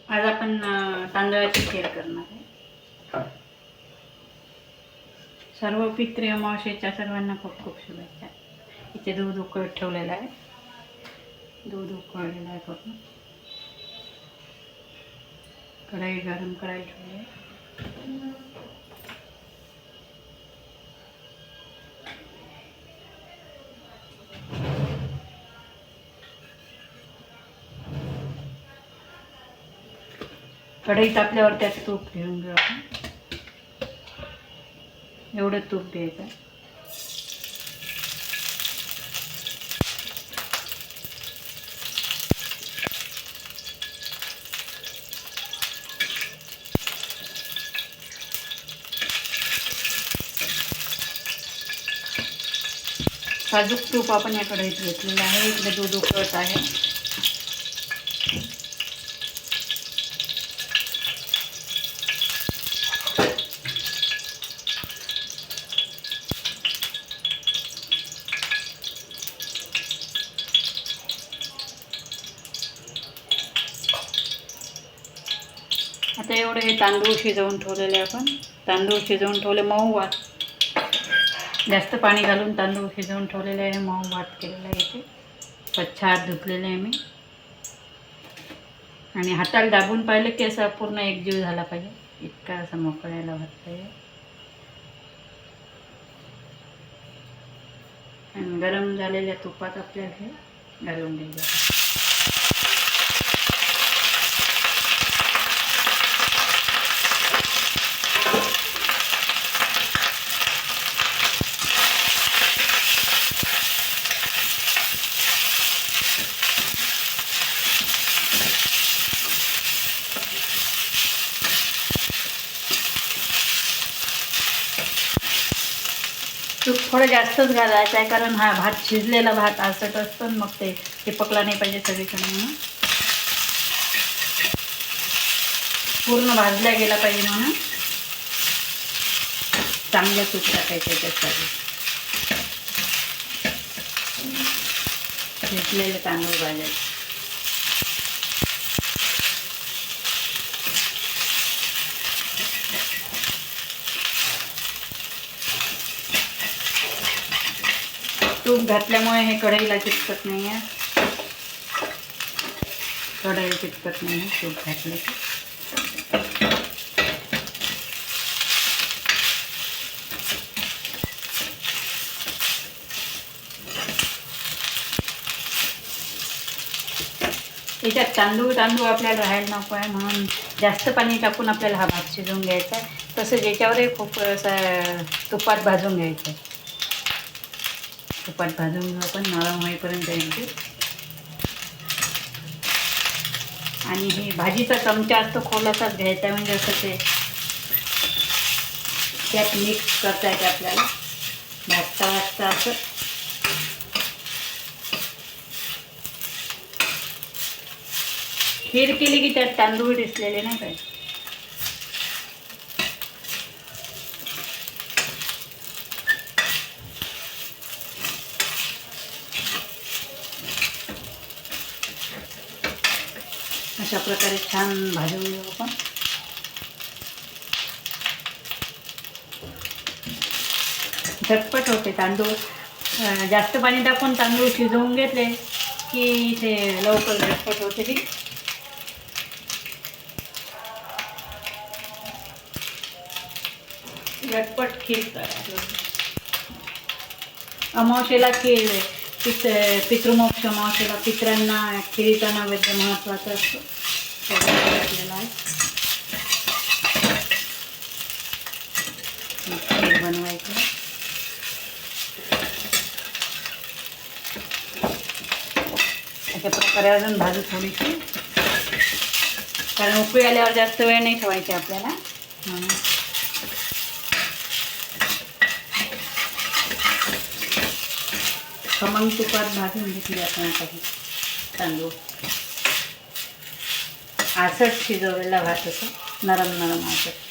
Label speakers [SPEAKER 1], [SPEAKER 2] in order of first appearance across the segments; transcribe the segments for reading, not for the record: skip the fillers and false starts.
[SPEAKER 1] आज आपण तांदळाची खीर करणार आहे. सर्व पितृ अमावस्येच्या सर्वांना खूप खूप शुभेच्छा. इथे दूध उकळत ठेवलेलं आहे. दूध उकळलेलं आहे पूर्ण. कढई गरम करायला ठेवली आहे. कढई तापल्यावर त्यात तूप घेऊन घेऊ आपण. एवढं तूप घ्यायचं. साजूक तूप आपण या कढईत घेतलेलं आहे. इकडे दूध उकळत आहे. आता एवढे हे तांदूळ शिजवून ठेवलेले आपण. तांदूळ शिजवून ठेवले मऊ भात. जास्त पाणी घालून तांदूळ शिजवून ठेवलेले आहे. मऊ भात केलेला आहे. इथे स्वच्छ हात धुतलेले आहे मी. आणि हाताला दाबून पाहिलं की असा पूर्ण एकजीव झाला पाहिजे. इतका असा मोकळ्याला भात पाहिजे. आणि गरम झालेल्या तुपात आपल्याला हे घालून द्यायचं. तूप थोडं जास्तच घालायचं आहे, कारण हा भात शिजलेला भात आसट असतो. मग ते चिपकला नाही पाहिजे सगळीकडे म्हणून. पूर्ण भाजला गेला पाहिजे म्हणून चांगलं तूप टाकायचं त्याच्यासाठी. शिजलेले तांदूळ भाजायचे. तूप घातल्यामुळे हे कढईला चिटकत नाही आहे. कढई चिटकत नाही आहे तूप घातलं की. याच्यात तांदूळ आपल्याला राहायला नको आहे, म्हणून जास्त पाणी टाकून आपल्याला हा भात शिजवून घ्यायचा आहे. तसंच याच्यावरही खूप असं तुपात भाजून घ्यायचं आहे. तुपात भाजून घेऊ आपण नरम होईपर्यंत एकदा. आणि हे भाजीचा चमचा असतो खोलासाच घ्यायचा, म्हणजे असं ते त्यात मिक्स करता येते आपल्याला भाजता भाजता असं. खीर केली की त्यात तांदूळ दिसलेले नाही पाहिजे. अशा प्रकारे छान भाजून घेऊ आपण. झटपट होते. तांदूळ जास्त पाणी टाकून तांदूळ शिजवून घेतले की ते लवकर झटपट होते. ती झटपट खीर करायची. अमावस्येला खीर पितृमोक्ष अमावस्येला पितरांना खिरीचा नैवेद्य महत्त्वाचा असतो. आपल्याला खीर बनवायचं. अशा प्रकारे अजून भाजू थोडीशी, कारण उकळी आल्यावर जास्त वेळ नाही ठेवायची आपल्याला म्हणून. खमंग तुपात भाजून घेतली आपण आता ही तांदूळ. आसट शिजवलेला भात असं नरम नरम आसट.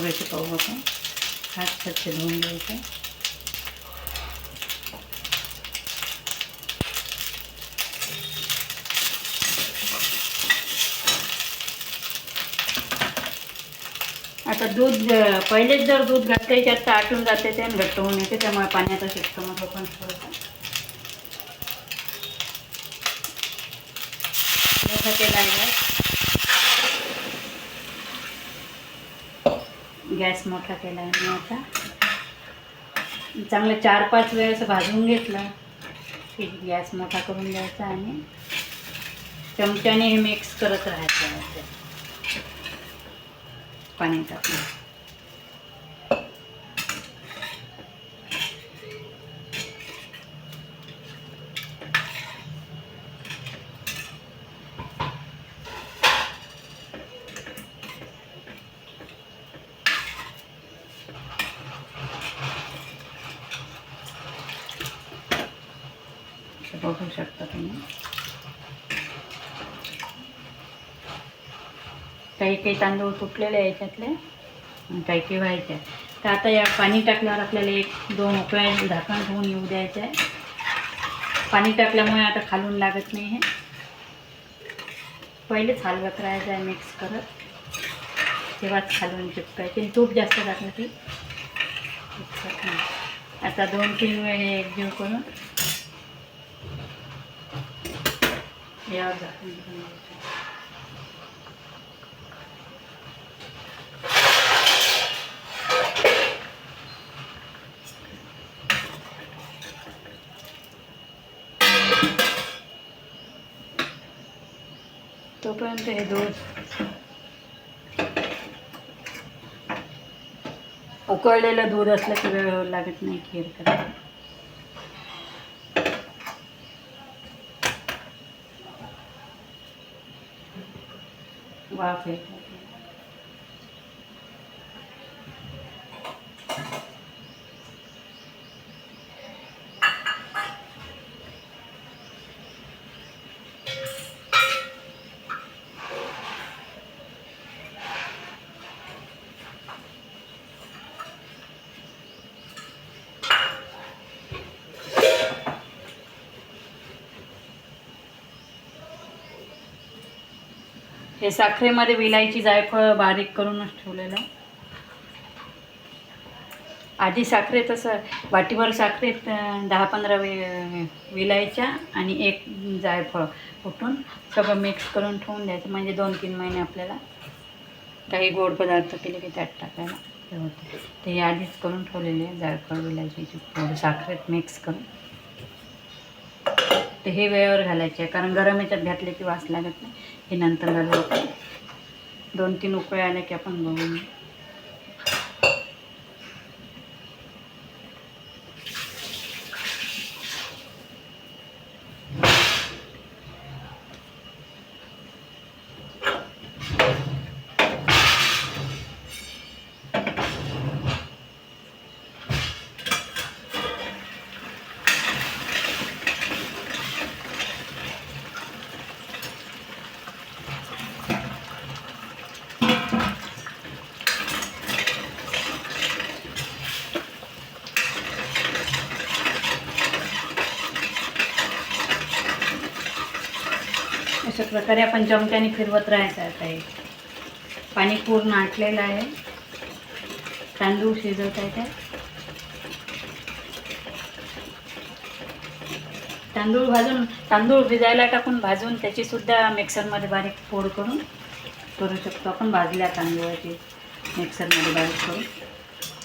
[SPEAKER 1] थोडेसे पाहू आपण. हात स्वच्छ धुवून घ्यायचे. आता दूध पहिलेच जर दूध घातलं याच्यात तर आटून जाते ते आणि घट्ट होऊन येते, त्यामुळे पाण्याचा शिजतो मग आपण थोडंसं मोठा केला आहे. गॅस मोठा केला आहे मी. आता चांगलं 4-5 वेळेस भाजून घेतलं की गॅस मोठा करून द्यायचा आणि चमच्याने हे मिक्स करत राहायचं. पाणी टाकून बघू शकता तुम्ही. काही काही तांदूळ तुटलेले आहे याच्यातले आणि काही काही व्हायचे. तर आता या पाणी टाकल्यावर आपल्याला 1-2 उकळ्या झाकण ठेवून येऊ द्यायचं आहे. पाणी टाकल्यामुळे आता खालून लागत नाही. हे पहिलेच हलवत राहायचं आहे मिक्स करत, तेव्हाच खालून चिपकायचे. तूप जास्त टाकलं की चिपकत नाही. आता 2-3 वेळे एकजीव करून यावर झाकून ठेवून द्यायचं. तोपर्यंत हे दूध उकळलेलं दूध असलं की वेळ लागत नाही खीर करायला. वाफ येते. हे साखरेमध्ये विलायची जायफळ बारीक करूनच ठेवलेलं आहे. आधी साखरेत असं वाटीभर साखरेत 10-15 विलायच्या आणि 1 जायफळ कुटून सगळं मिक्स करून ठेवून द्यायचं. म्हणजे 2-3 महिने आपल्याला काही गोड पदार्थ केले की त्यात टाकायला हे होते. ते हे आधीच करून ठेवलेले आहे जायफळ विलायची थोडं साखरेत मिक्स करून. ते हे वेळेवर घालायचे आहे कारण गरम याच्यात घातले की वास लागत नाही. हे नंतर घालू आपण. 2-3 उकळे आले की आपण बघून. अशा प्रकारे आपण चमच्याने फिरवत राहायचं. आता हे पाणी पूर्ण आटलेलं आहे. तांदूळ शिजवत आहे. ते तांदूळ भिजायला टाकून भाजून त्याची सुद्धा मिक्सरमध्ये बारीक फोड करून करू शकतो आपण. भाजल्या तांदूळाची मिक्सरमध्ये बारीक करून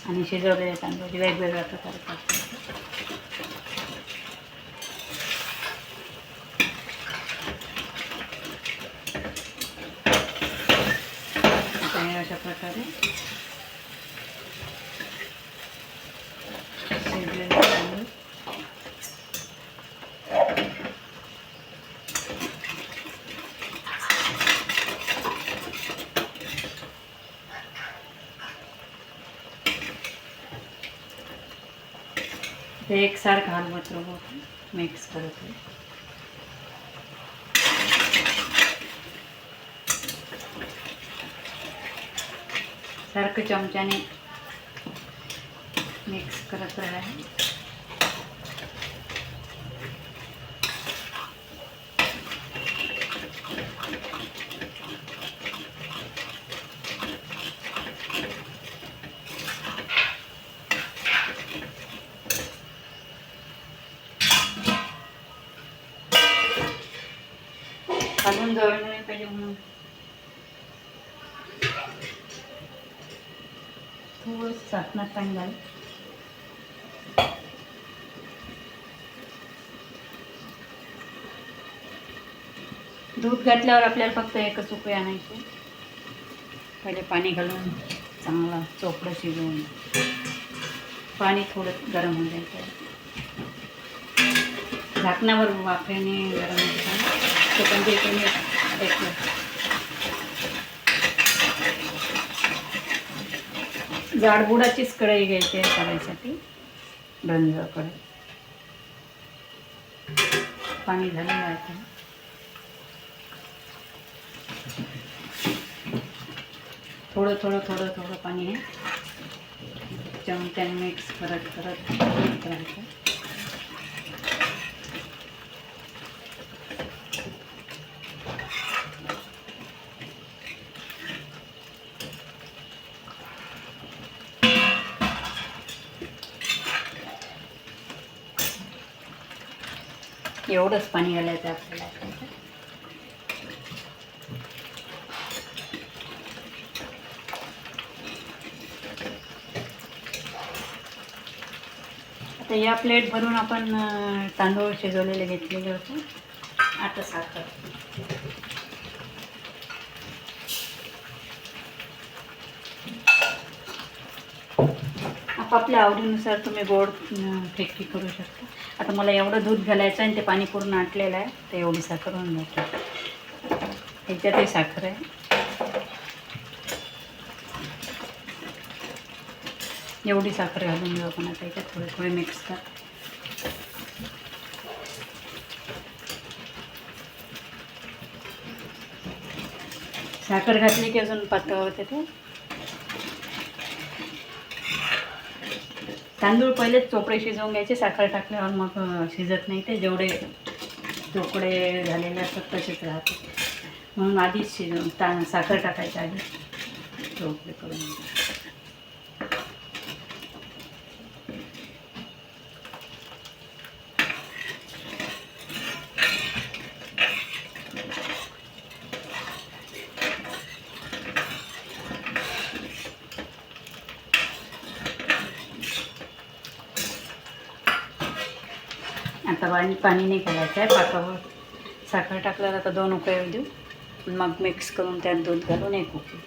[SPEAKER 1] आणि शिजवलेल्या तांदूळाची वेगवेगळ्या प्रकारे टाकतो. अशा प्रकारे शिजलेले तांदूळ ते एकसारखं हलवत राहू, मिक्स करत आहे. सारखं चमच्याने मिक्स करत राहा. खालून जळलं नाही पाहिजे म्हणून थोडं साखनात पाणी घाल. दूध घातल्यावर आपल्याला फक्त एकच उकळी आणायची. पहिले पाणी घालून चांगला चोपडं शिजवून पाणी थोडं गरम होऊन द्यायचं. झाकणावर वाफेने गरम होतं तो पण जाडबुडाचीच कढई घ्यायची आहे करायसाठी. गंज कढई. पाणी झालेलं आहे. थोडं थोडं थोडं थोडं पाणी आहे चमच्याने मिक्स करत करत राहायचं. एवढंच पाणी घालायचं आपल्याला. आता या प्लेट भरून आपण तांदूळ शिजवलेले घेतलेले होते. आता साखर. आपापल्या आवडीनुसार तुम्ही गोड फेकी करू शकता. आता मला एवढं दूध घालायचं आणि ते पाणी पूर्ण आटलेलं आहे तर एवढी साखर होऊन जाते. ह्याच्यातही साखर आहे. एवढी साखर घालून घेऊ आपण आता. याच्यात थोडे थोडे मिक्स कर. साखर घातली की अजून पातळ होते ते. तांदूळ पहिलेच चोपडे शिजवून घ्यायचे. साखर टाकल्यावर मग शिजत नाही ते. जेवढे चोपडे झालेले असतात तसेच राहते म्हणून आधीच शिजवून साखर टाकायच्या आधी चोपडे करून. आता पाणी नाही घालायचं आहे. पाकावर साखर टाकल्यावर आता 2 उकळी देऊ. मग मिक्स करून त्यात दूध घालून 1 उकळी.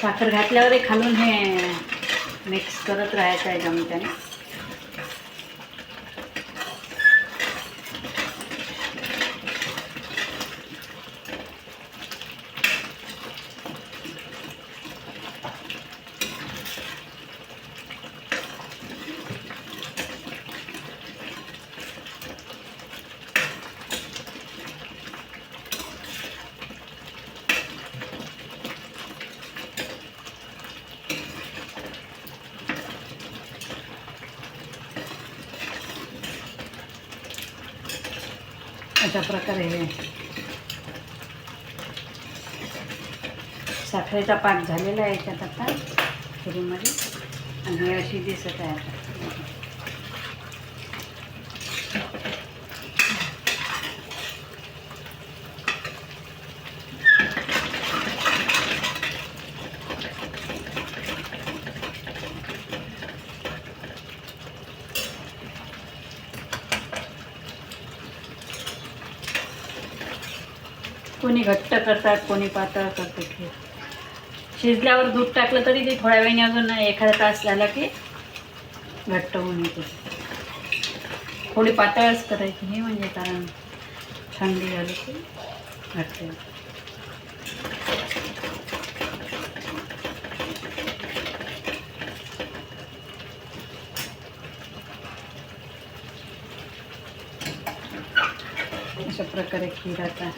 [SPEAKER 1] साखर घातल्यावर खालून हे मिक्स करत राहायचं आहे चमच्याने. अशा प्रकारे साखरेचा पाक झालेला आहे याच्यात आता खिरीमध्ये. आणि हे अशी दिसत आहे आता. कोणी घट्ट करतात, कोणी पातळ करतात खीर. शिजल्यावर दूध टाकलं तरी ते थोड्या वेळाने अजून एखादा तास झाला की घट्ट होऊन येते. थोडी पातळच करायची ही, म्हणजे कारण थंडी झाली की घट्ट होते. अशा प्रकारे खीर आता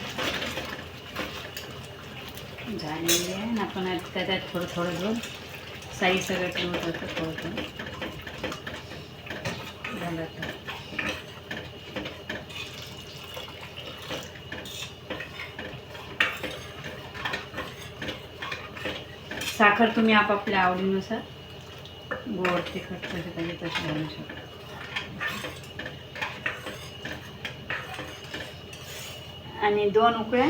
[SPEAKER 1] झालेली आहे. आणि आपण त्याच्यात थोडं थोडं घेऊन साई सगळं ठेवत होतं थोडं थोडं झालं. तर साखर तुम्ही आपापल्या आवडीनुसार गोड तिखट कसे पाहिजे तसे घालू शकता. आणि 2 उकळ्या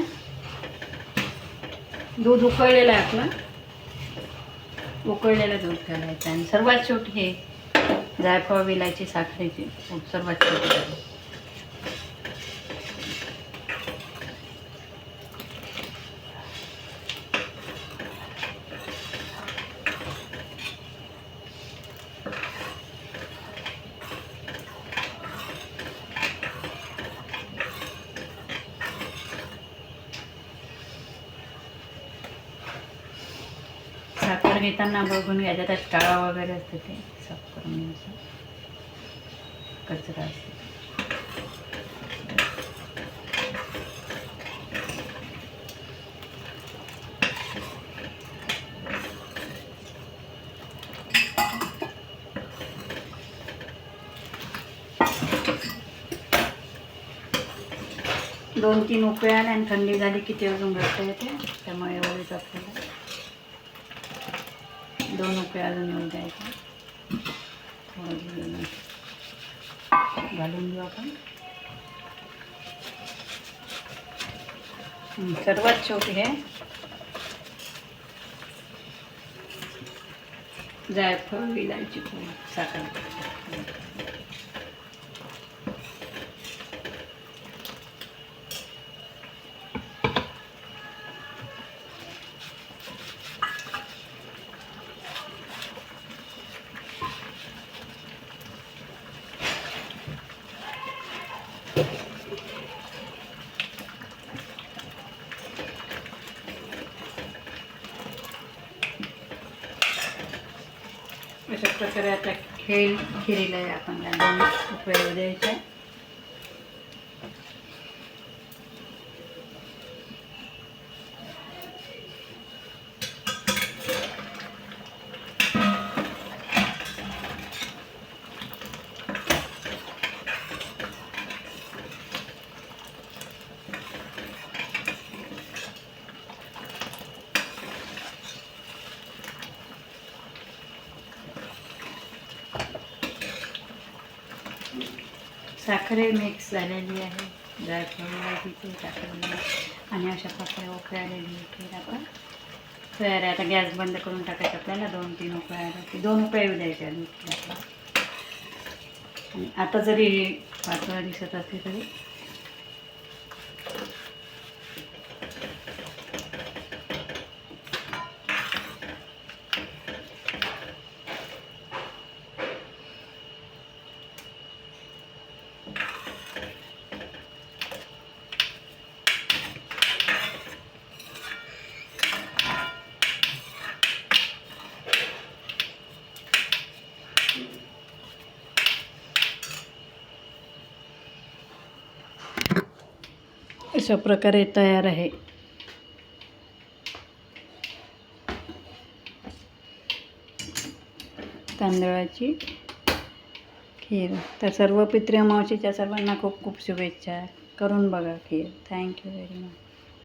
[SPEAKER 1] दूध उकळलेलं आहे आपलं, उकळलेलं दूध घालायचं. आणि सर्वात शेवटी हे जायफळ, विलायची, साखरेची सर्वात शेवटी. साखर घेताना बघून घ्यायचं, त्यात काळा वगैरे असते ते साफ करून घ्यायचं, कचरा असते. 2-3 उकळ्या आल्या आणि थंडी झाली की ते अजून घट्ट येते. त्यामुळे एवढीच आपल्याला 2 उकळ्या अजून येऊ द्यायच्या. थोडं घालून घेऊ आपण. सर्वात शेवटी हे जायफळ, विलायची पूड, साखर. अशा प्रकारे आता खिरीला आपण 2 उकळ्या द्यायच्या. साखर मिक्स झालेली आहे, जायफळ तिथे टाकलेली आणि अशा प्रकारे उकळलेली खीर आपण तयार आहे. आता गॅस बंद करून टाकायचं आपल्याला. 2-3 उकळ्या आल्या की 2 उकळ्या येऊ द्यायच्या आपल्याला. आणि आता जरी पातळ दिसत असली तरी अशा प्रकारे तयार आहे. तांदळाची खीर. तर सर्व पितृ अमावस्येच्या सर्वांना खूप खूप शुभेच्छा. करून बघा खीर. Thank you very much.